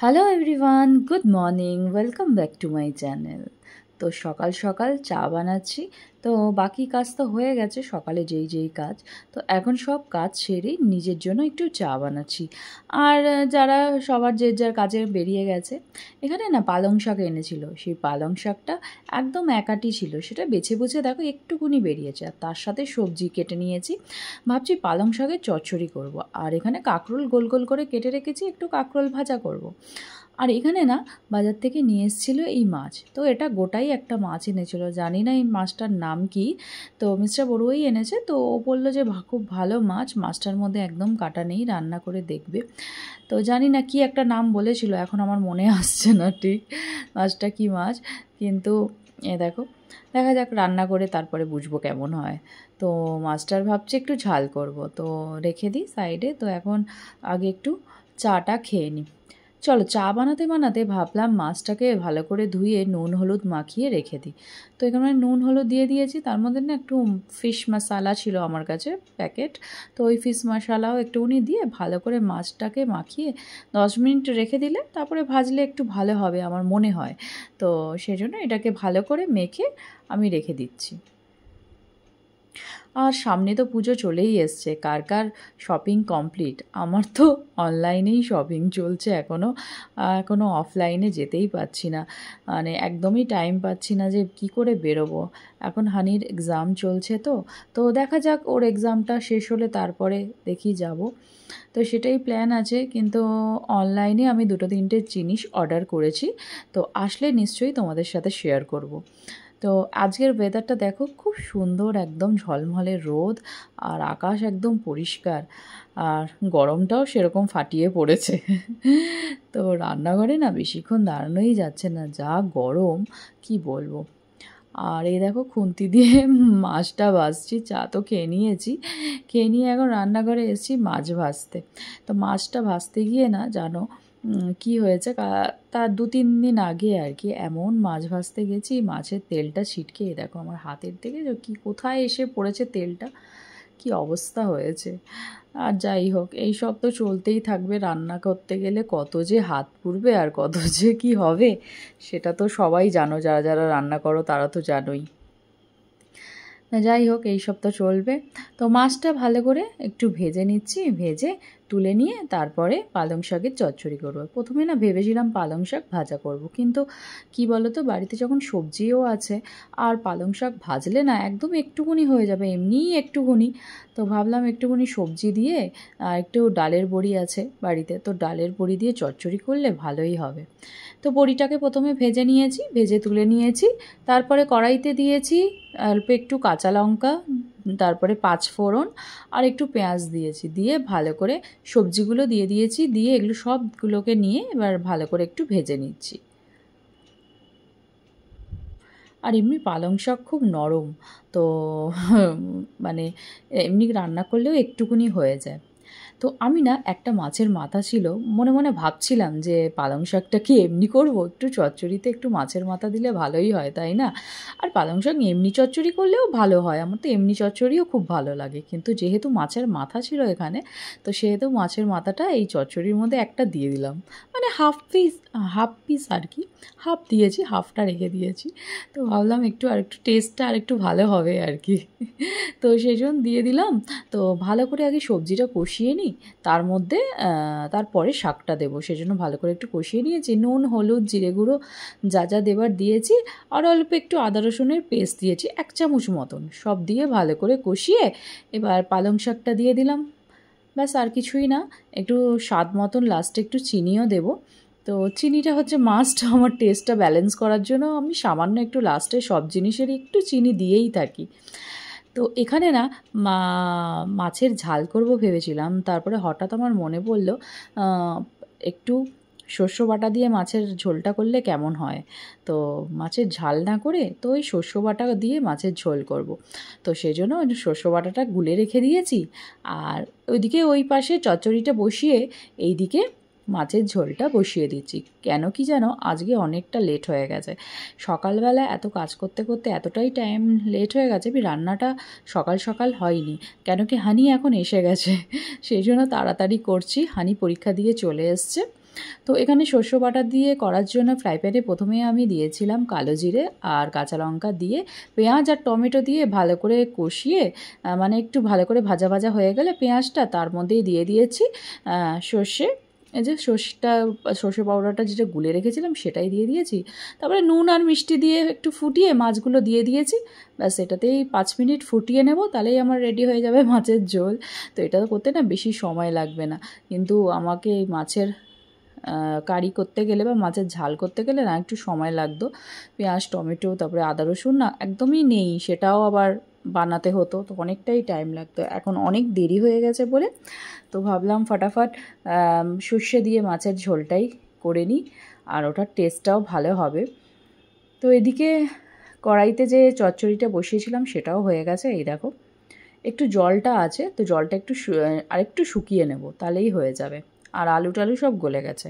Hello everyone, good morning, welcome back to my channel. তো সকাল সকাল চা বানাচ্ছি। তো বাকি কাজ তো হয়ে গেছে, সকালে যেই কাজ। তো এখন সব কাজ সেরে নিজের জন্য একটু চা বানাচ্ছি। আর যারা সবার যে যার কাজে বেরিয়ে গেছে। এখানে না পালং শাক এনেছিল, সেই পালং শাকটা একদম একাটি ছিল, সেটা বেছে বুছে দেখো একটুকুনি বেরিয়েছে। আর তার সাথে সবজি কেটে নিয়েছি, ভাবছি পালং শাকের চচ্চড়ি করব। আর এখানে কাঁকরোল গোল গোল করে কেটে রেখেছি, একটু কাঁকরোল ভাজা করব। আর এখানে না বাজার থেকে নিয়ে এসেছিলো এই মাছ। তো এটা গোটাই একটা মাছ এনেছিল, জানি না এই মাছটার নাম কি। তো মিস্টার বড়ুই এনেছে, তো ও বললো যে খুব ভালো মাছ, মাছটার মধ্যে একদম কাটা নেই, রান্না করে দেখবে। তো জানি না কি একটা নাম বলেছিল, এখন আমার মনে আসছে না ঠিক মাছটা কি মাছ। কিন্তু দেখো, দেখা যাক, রান্না করে তারপরে বুঝবো কেমন হয়। তো মাছটার ভাবছি একটু ঝাল করব, তো রেখে দিই সাইডে। তো এখন আগে একটু চাটা খেয়ে নিই। চলো, চা বানাতে বানাতে ভাবলাম মাছটাকে ভালো করে ধুয়ে নুন হলুদ মাখিয়ে রেখে দিই। তো এখানে নুন হলুদ দিয়ে দিয়েছি, তার মধ্যে না একটু ফিশ মশালা ছিল আমার কাছে প্যাকেট। তো ওই ফিশ মশালাও একটুখানি দিয়ে ভালো করে মাছটাকে মাখিয়ে 10 মিনিট রেখে দিলে তারপরে ভাজলে একটু ভালো হবে আমার মনে হয়। তো সেজন্য এটাকে ভালো করে মেখে আমি রেখে দিচ্ছি। আর সামনে তো পুজো চলেই এসছে, কার কার শপিং কমপ্লিট? আমার তো অনলাইনেই শপিং চলছে এখনও অফলাইনে যেতেই পাচ্ছি না, মানে একদমই টাইম পাচ্ছি না যে কি করে বেরোবো। এখন হানির এক্সাম চলছে, তো দেখা যাক, ওর এক্সামটা শেষ হলে তারপরে দেখি যাব। তো সেটাই প্ল্যান আছে, কিন্তু অনলাইনে আমি 2-3টে জিনিস অর্ডার করেছি, তো আসলে নিশ্চয়ই তোমাদের সাথে শেয়ার করব। তো আজকের ওয়েদারটা দেখো, খুব সুন্দর, একদম ঝলমলে রোদ, আর আকাশ একদম পরিষ্কার, আর গরমটাও সেরকম ফাটিয়ে পড়েছে। তো রান্নাঘরে না বেশিক্ষণ দাঁড়ানোই যাচ্ছে না, যা গরম কি বলবো। আর এই দেখো, খুন্তি দিয়ে মাছটা ভাজছি। চা তো খেয়ে নিয়েছি, খেয়ে নিয়ে এখন রান্নাঘরে এসেছি মাছ ভাজতে। তো মাছটা ভাজতে গিয়ে না জানো কি হয়েছে, তার 2-3 দিন আগে আর কি এমন মাছ ভাজতে গেছি, মাছের তেলটা ছিটকে দেখো আমার হাতের থেকে কি কোথায় এসে পড়েছে তেলটা, কি অবস্থা হয়েছে। আর যাই হোক, এই সব তো চলতেই থাকবে, রান্না করতে গেলে কত যে হাত পুড়বে আর কত যে কি হবে, সেটা তো সবাই জানো, যারা যারা রান্না করো তারা তো জানোই। যাই হোক, এই সব তো চলবে। তো মাছটা ভালো করে একটু ভেজে নিচ্ছি, ভেজে তুলে নিয়ে তারপরে পালং শাকের চচ্চড়ি করবো। প্রথমে না ভেবেছিলাম পালং শাক ভাজা করব, কিন্তু কি বলো তো, বাড়িতে যখন সবজিও আছে, আর পালং শাক ভাজলে না একদম একটুকুনি হয়ে যাবে, এমনিই একটুকুনি। তো ভাবলাম একটুকুনি সবজি দিয়ে আর একটু ডালের বড়ি আছে বাড়িতে, তো ডালের বড়ি দিয়ে চচ্চড়ি করলে ভালোই হবে। তো বড়িটাকে প্রথমে ভেজে নিয়েছি, ভেজে তুলে নিয়েছি। তারপরে কড়াইতে দিয়েছি অল্প একটু কাঁচা লঙ্কা, তারপরে 5 ফোড়ন আর একটু পেঁয়াজ দিয়েছি, দিয়ে ভালো করে সবজিগুলো দিয়ে দিয়েছি, দিয়ে এগুলো সবগুলোকে নিয়ে এবার ভালো করে একটু ভেজে নিচ্ছি। আর এমনি পালং শাক খুব নরম, তো মানে এমনি রান্না করলেও একটুকুনি হয়ে যায়। তো আমি না একটা মাছের মাথা ছিল, মনে মনে ভাবছিলাম যে পালং শাকটা কি এমনি করব, একটু চচ্চড়িতে একটু মাছের মাথা দিলে ভালোই হয়, তাই না? আর পালং শাক এমনি চচ্চড়ি করলেও ভালো হয়, আমার তো এমনি চচ্চড়িও খুব ভালো লাগে, কিন্তু যেহেতু মাছের মাথা ছিল এখানে, তো সেহেতু মাছের মাথাটা এই চচ্চড়ির মধ্যে একটা দিয়ে দিলাম, মানে হাফ পিস আর কি, হাফ দিয়েছি, হাফটা রেখে দিয়েছি। তো ভাবলাম আরেকটু টেস্টটা আরেকটু ভালো হবে আর কি। তো সেই জন্য দিয়ে দিলাম। তো ভালো করে আগে সবজিটা কষিয়ে নিই, তার মধ্যে তারপরে শাকটা দেবো, সেজন্য ভালো করে একটু কষিয়ে নিয়েছি, নুন হলুদ জিরে গুঁড়ো যা যা দেবার দিয়েছি, আর অল্প একটু আদা রসুনের পেস্ট দিয়েছি 1 চামচ মতন, সব দিয়ে ভালো করে কষিয়ে এবার পালং শাকটা দিয়ে দিলাম। ব্যাস, আর কিছুই না। একটু স্বাদ মতন লাস্টে একটু চিনিও দেবো। তো চিনিটা হচ্ছে মাস্ট, আমার টেস্টটা ব্যালেন্স করার জন্য আমি সামান্য একটু লাস্টে সব জিনিসেরই একটু চিনি দিয়েই থাকি। তো এখানে না মাছের ঝাল করব ভেবেছিলাম, তারপরে হঠাৎ আমার মনে পড়লো একটু শস্য বাটা দিয়ে মাছের ঝোলটা করলে কেমন হয়। তো মাছের ঝাল না করে তো ওই শস্য বাটা দিয়ে মাছের ঝোল করব। তো সেজন্য ওই শস্য বাটাটা গুলে রেখে দিয়েছি, আর ওইদিকে ওই পাশে চচ্চড়িটা বসিয়ে এইদিকে মাছের ঝোলটা বসিয়ে দিচ্ছি। কেন কি জানো, আজকে অনেকটা লেট হয়ে গেছে, সকালবেলা এত কাজ করতে করতে এতটাই টাইম লেট হয়ে গেছে, রান্নাটা সকাল সকাল হয়নি। কেন কি হানি এখন এসে গেছে, সেই জন্য তাড়াতাড়ি করছি। হানি পরীক্ষা দিয়ে চলে এসছে, তো এখানে শস্য বাটা দিয়ে করার জন্য ফ্রাই প্যানে প্রথমে আমি দিয়েছিলাম কালো জিরে আর কাঁচা লঙ্কা দিয়ে পেঁয়াজ আর টমেটো দিয়ে ভালো করে কষিয়ে মানে একটু ভালো করে ভাজা ভাজা হয়ে গেলে পেঁয়াজটা তার মধ্যেই দিয়ে দিয়েছি সর্ষে, এই যে সর্ষে পাউডারটা যেটা গুলে রেখেছিলাম সেটাই দিয়ে দিয়েছি। তারপরে নুন আর মিষ্টি দিয়ে একটু ফুটিয়ে মাছগুলো দিয়ে দিয়েছি। ব্যাস এটাতেই 5 মিনিট ফুটিয়ে নেব, তাহলেই আমার রেডি হয়ে যাবে মাছের ঝোল। তো এটা করতে না বেশি সময় লাগবে না, কিন্তু আমাকে এই মাছের কারি করতে গেলে বা মাছের ঝাল করতে গেলে না একটু সময় লাগতো। পেঁয়াজ টমেটো তারপরে আদা রসুন না একদমই নেই, সেটাও আবার বানাতে হতো, তো অনেকটাই টাইম লাগতো। এখন অনেক দেরি হয়ে গেছে বলে তো ভাবলাম ফটাফট সর্ষে দিয়ে মাছের ঝোলটাই করে নিই, আর ওটার টেস্টটাও ভালো হবে। তো এদিকে কড়াইতে যে চচ্চড়িটা বসিয়েছিলাম সেটাও হয়ে গেছে। এই দেখো একটু জলটা আছে, তো জলটা আরেকটু শুকিয়ে নেব, তাহলেই হয়ে যাবে। আর আলু টালু সব গলে গেছে।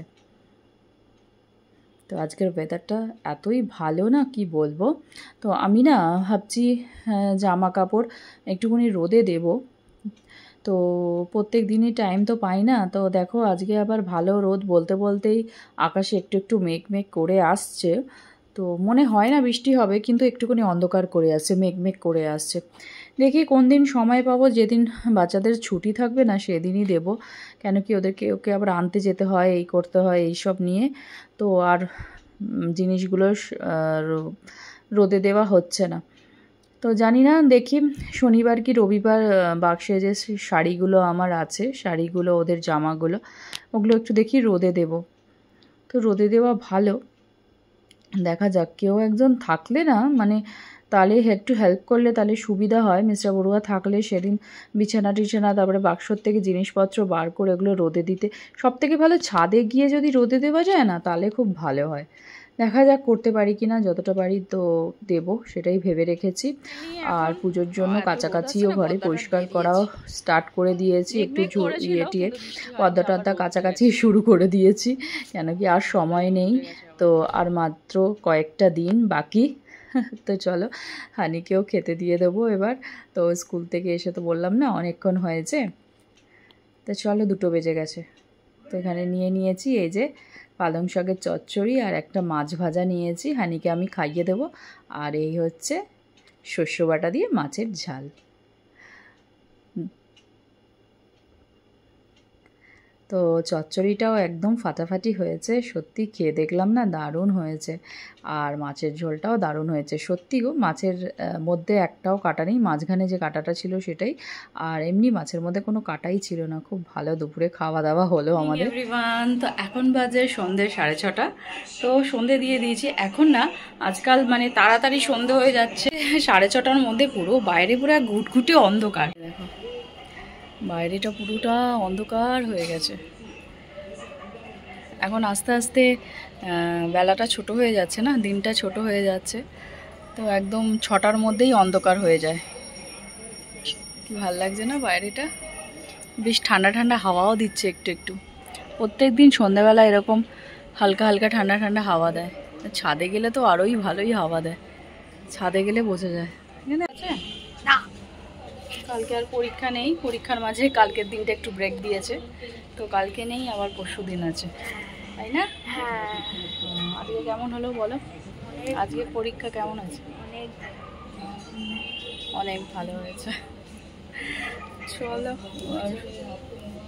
তো আজকের ওয়েদারটা এতই ভালো না কি বলবো। তো আমি না ভাবছি জামা কাপড় একটুখানি রোদে দেব। তো প্রত্যেক দিনই টাইম তো পাই না, তো দেখো আজকে আবার ভালো রোদ বলতে বলতেই আকাশে একটু একটু মেঘ মেঘ করে আসছে। তো মনে হয় না বৃষ্টি হবে, কিন্তু একটুখানি অন্ধকার করে আসছে, মেঘ মেঘ করে আসছে। দেখি কোন দিন সময় পাবো, যেদিন বাচ্চাদের ছুটি থাকবে না সেদিনই দেব। কেন কি ওকে আবার আনতে যেতে হয়, এই করতে হয়, এইসব নিয়ে তো আর জিনিসগুলো রোদে দেওয়া হচ্ছে না। তো জানি না, দেখি শনিবার কি রবিবার বাক্সে যে শাড়িগুলো আমার আছে, শাড়িগুলো ওদের জামাগুলো ওগুলো একটু দেখি রোদে দেব। তো রোদে দেওয়া ভালো, দেখা যাক। কেউ একজন থাকলে না মানে তাহলে একটু হেল্প করলে তাহলে সুবিধা হয়। মিস্টার বড়ুয়া থাকলে সেদিন বিছানা টিছানা তারপরে বাক্সর থেকে জিনিসপত্র বার করে ওগুলো রোদে দিতে, সবথেকে ভালো ছাদে গিয়ে যদি রোদে দেওয়া যায় না তাহলে খুব ভালো হয়। দেখা যাক করতে পারি কি না, যতটা পারি তো দেব, সেটাই ভেবে রেখেছি। আর পুজোর জন্য কাছাকাছিও ঘরে পরিষ্কার করাও স্টার্ট করে দিয়েছি, একটু টিয়ে পর্দা টর্দা কাছাকাছি শুরু করে দিয়েছি, কেন কি আর সময় নেই। তো আর মাত্র কয়েকটা দিন বাকি। তো চলো হানিকেও খেতে দিয়ে দেবো এবার। তো স্কুল থেকে এসে তো বললাম না অনেকক্ষণ হয়েছে, তো চলো 2টো বেজে গেছে। তো এখানে নিয়েছি এই যে পালং শাকের চচ্চড়ি আর একটা মাছ ভাজা নিয়েছি, হানিকে আমি খাইয়ে দেবো। আর এই হচ্ছে শস্য বাটা দিয়ে মাছের ঝাল। তো চচ্চড়িটাও একদম ফাটাফাটি হয়েছে, সত্যি খেয়ে দেখলাম না দারুণ হয়েছে। আর মাছের ঝোলটাও দারুণ হয়েছে সত্যি গো। মাছের মধ্যে একটাও কাটা নেই, মাঝখানে যে কাটাটা ছিল সেটাই, আর এমনি মাছের মধ্যে কোনো কাটাই ছিল না। খুব ভালো দুপুরে খাওয়া দাওয়া হলো আমাদের। এভরিওয়ান, তো এখন বাজে সন্ধ্যে 6:30। তো সন্ধে দিয়ে দিয়েছি। এখন না আজকাল মানে তাড়াতাড়ি সন্ধে হয়ে যাচ্ছে, 6:30টার মধ্যে পুরো বাইরে পুরো ঘুটঘুটে অন্ধকার। দেখো বাইরেটা পুরোটা অন্ধকার হয়ে গেছে। এখন আস্তে আস্তে বেলাটা ছোট হয়ে যাচ্ছে না, দিনটা ছোট হয়ে যাচ্ছে, তো একদম 6টার মধ্যেই অন্ধকার হয়ে যায়। কি ভাল লাগছে না বাইরেটা, বেশ ঠান্ডা ঠান্ডা হাওয়াও দিচ্ছে একটু একটু। প্রত্যেক দিন সন্ধ্যাবেলা এরকম হালকা হালকা ঠান্ডা ঠান্ডা হাওয়া দেয়। ছাদে গেলে তো আরোই ভালোই হাওয়া দেয়, ছাদে গেলে বোঝা যায়। এখানে আছে না, কালকে আর পরীক্ষা নেই, পরীক্ষার মাঝে কালকের দিনটা একটু ব্রেক দিয়েছে, তো কালকে নেই, আবার পরশু দিন আছে, তাই না? হ্যাঁ। আজকে কেমন হলো বলো, আজকে পরীক্ষা কেমন আছে? অনেক ভালো হয়েছে। চলো,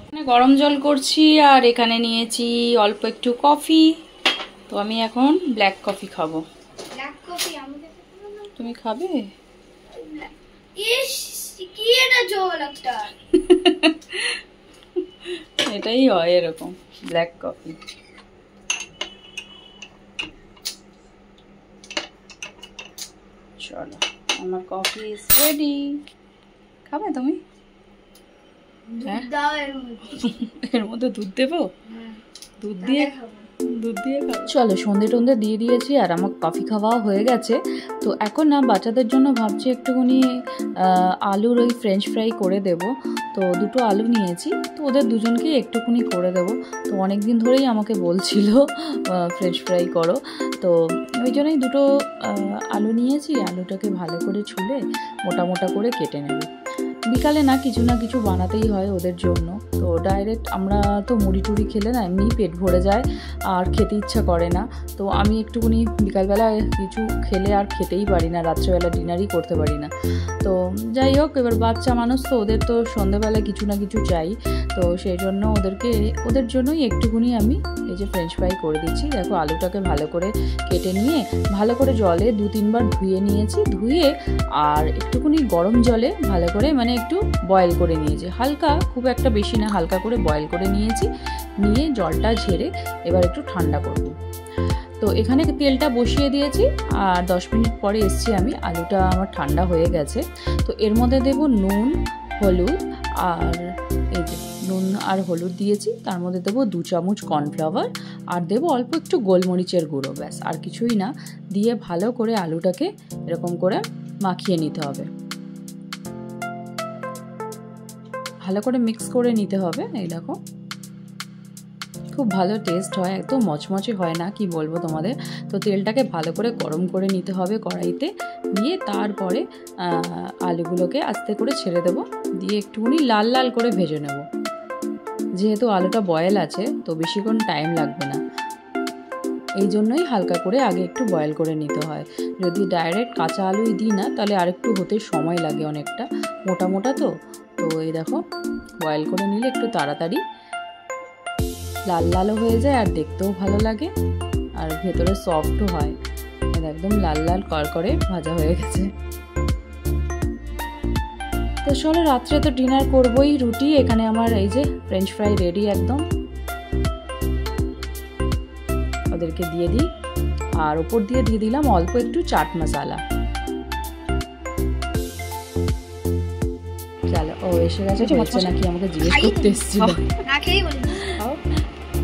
এখানে গরম জল করছি আর এখানে নিয়েছি অল্প একটু কফি। তো আমি এখন ব্ল্যাক কফি খাবো। তুমি খাবে? এটাই হয় এরকম ব্ল্যাক কফি। চলো আমার কফি ইজ রেডি। খাবে তুমি? এর মধ্যে দুধ দেবো? দুধ দিয়ে চলো সন্ধে টন্ধে দিয়ে দিয়েছি আর আমার কফি খাওয়াও হয়ে গেছে। তো এখন না বাচ্চাদের জন্য ভাবছি একটুখানি আলুর ওই ফ্রেঞ্চ ফ্রাই করে দেব। তো 2টো আলু নিয়েছি, তো ওদের দুজনকেই একটুখানি করে দেব। তো অনেক দিন ধরেই আমাকে বলছিল ফ্রেঞ্চ ফ্রাই করো, তো ওই জন্যই 2টো আলু নিয়েছি। আলুটাকে ভালো করে ছুলে মোটা মোটা করে কেটে নেব। বিকালে না কিছু বানাতেই হয় ওদের জন্য। তো ডাইরেক্ট আমরা তো মুড়ি টুড়ি খেলে না এমনিই পেট ভরে যায় আর খেতে ইচ্ছা করে না। তো আমি একটুখানি বিকালবেলা কিছু খেলে আর খেতেই পারি না, রাত্রেবেলা ডিনারই করতে পারি না। তো যাই হোক, এবার বাচ্চা মানুষ তো ওদের তো সন্ধ্যেবেলা কিছু না কিছু চাই। তো সেই জন্য ওদের জন্যই একটুখানি আমি এই যে ফ্রেঞ্চ ফ্রাই করে দিচ্ছি। দেখো আলুটাকে ভালো করে কেটে নিয়ে ভালো করে জলে 2-3 বার ধুয়ে নিয়েছি, ধুয়ে আর একটুখানি গরম জলে ভালো করে মানে একটু বয়েল করে নিয়েছি, হালকা, খুব একটা বেশি না, হালকা করে বয়েল করে নিয়েছি। নিয়ে জলটা ঝেড়ে এবার একটু ঠান্ডা করব। তো এখানে তেলটা বসিয়ে দিয়েছি আর 10 মিনিট পরে এসছি আমি, আলুটা আমার ঠান্ডা হয়ে গেছে। তো এর মধ্যে দেব নুন, হলুদ, আর এই যে নুন আর হলুদ দিয়েছি, তার মধ্যে দেবো 2 চামচ কর্নফ্লাওয়ার আর দেবো অল্প একটু গোলমরিচের গুঁড়ো, ব্যাস আর কিছুই না। দিয়ে ভালো করে আলুটাকে এরকম করে মাখিয়ে নিতে হবে, ভালো করে মিক্স করে নিতে হবে। এই দেখো খুব ভালো টেস্ট হয়, একদম মচমচে হয় না, কি বলবো তোমাদের। তো তেলটাকে ভালো করে গরম করে নিতে হবে কড়াইতে, দিয়ে তারপরে আলুগুলোকে আস্তে করে ছেড়ে দেবো, দিয়ে একটুখানি লাল লাল করে ভেজে নেব। যেহেতু আলুটা বয়েল আছে তো বেশিক্ষণ টাইম লাগবে না, এই জন্যই হালকা করে আগে একটু বয়েল করে নিতে হয়। যদি ডাইরেক্ট কাঁচা আলুই দিই না তাহলে আরেকটু হতে সময় লাগে অনেকটা, মোটা মোটা তো। তো এই দেখো বয়েল করে নিলে একটু তাড়াতাড়ি লাল লালও হয়ে যায় আর দেখতেও ভালো লাগে আর ভেতরে সফটও হয়। একদম লাল লাল করে ভাজা হয়ে গেছে। তো চলো, রাত্রে তো ডিনার করবোই, রুটি। এখানে আমার এই যে ফ্রেঞ্চ ফ্রাই রেডি একদম, ওদেরকে দিয়ে দিই। আর ওপর দিয়ে দিলাম অল্প একটু চাট মশলা। চলো, ও এসে গেছে, হচ্ছে নাকি আমাকে জিজ্ঞেস করতে এসেছিল।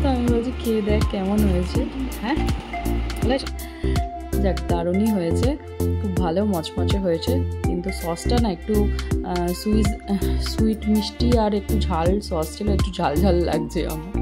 তো আমি বলছি খেয়ে দেখ কেমন হয়েছে। হ্যাঁ যাক, দারুণই হয়েছে, খুব ভালো মচমচে হয়েছে। কিন্তু সসটা না একটু সুইট মিষ্টি আর একটু ঝাল সস ছিল, একটু ঝাল ঝাল লাগছে আমার।